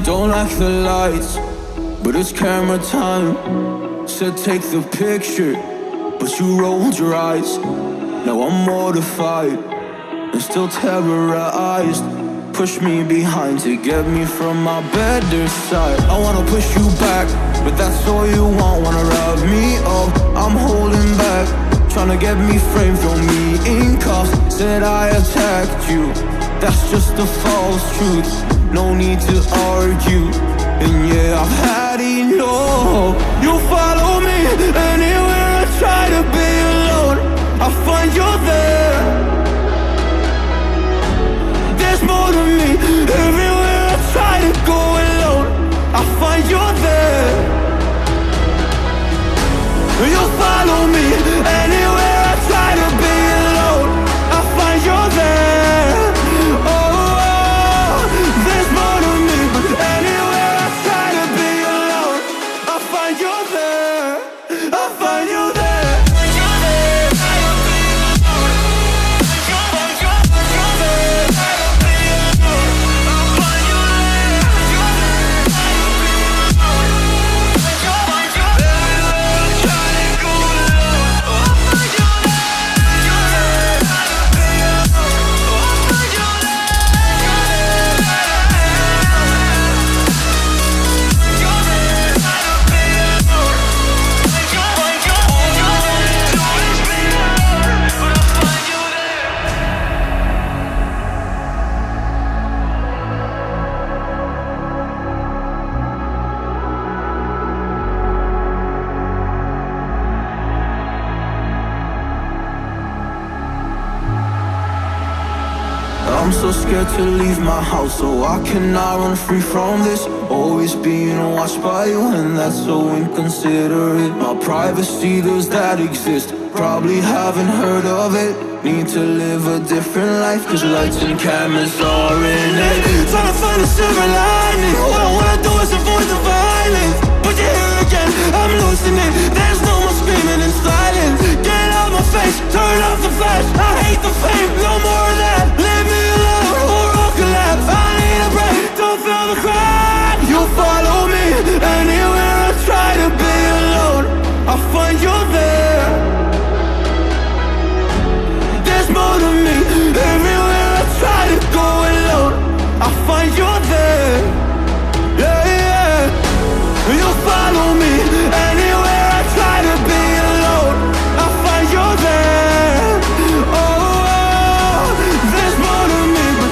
don't like the lights, but it's camera time. Said take the picture, but you rolled your eyes. Now I'm mortified and still terrorized. Push me behind to get me from my better side. I wanna push you back, but that's all you want. Wanna wrap me up, I'm holding back. Tryna get me framed, throw me in cuffs. Said I attacked you, that's just a false truth. No need to argue, and yeah, I've had enough. You follow me anywhere I try to be alone, I find you're there. There's more to me. Everywhere I try to go alone, I find you're there. You follow me anywhere I try to be alone, I find you're there. Oh, there's more to me. Anywhere I try to be alone, I find you're there. I find you there. I'm so scared to leave my house, so I cannot run free from this. Always being watched by you, and that's so inconsiderate. My privacy, does that exist? Probably haven't heard of it. Need to live a different life, cause lights and cameras are in it. Trying to find a silver lining. All I wanna do is avoid the violence, but you're here again, I'm losing it. There's no more screaming in silence. Get out my face, turn off the flash. I hate the fame, no more of that. Leave me alone or I'll collapse. I need a break, don't feel the crack. You follow me anywhere I try to be alone, I find you're there. There's more to me. Everywhere I try to go alone, I find you're there. Yeah, yeah. You follow me anywhere I try to be alone, I find you're there. Oh, there's more to me, but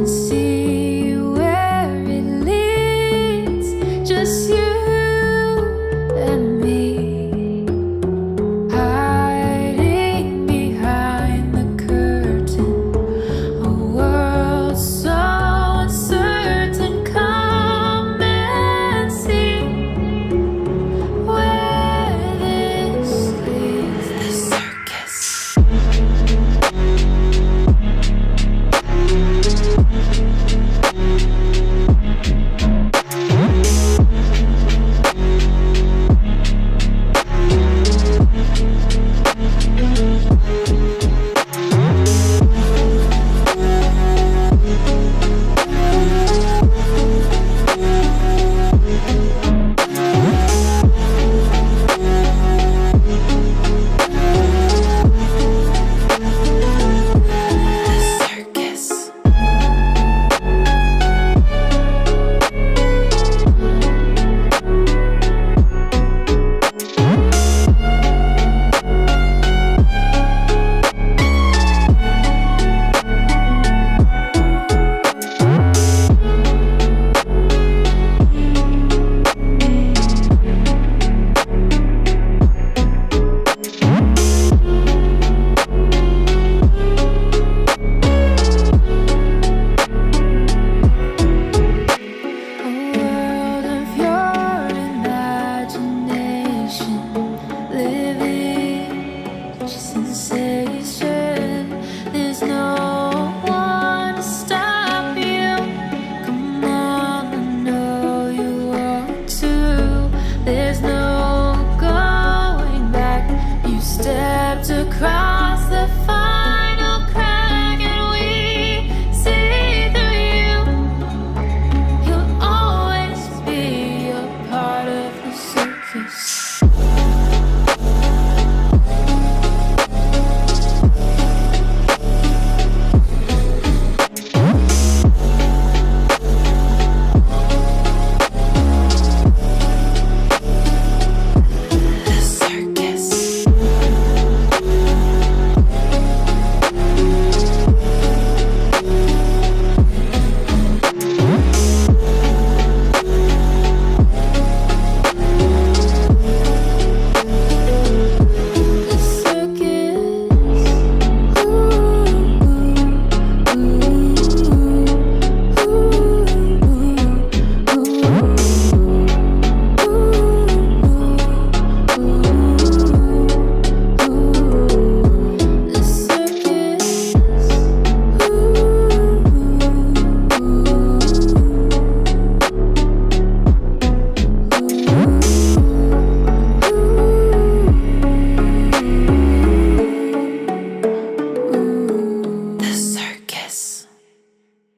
can see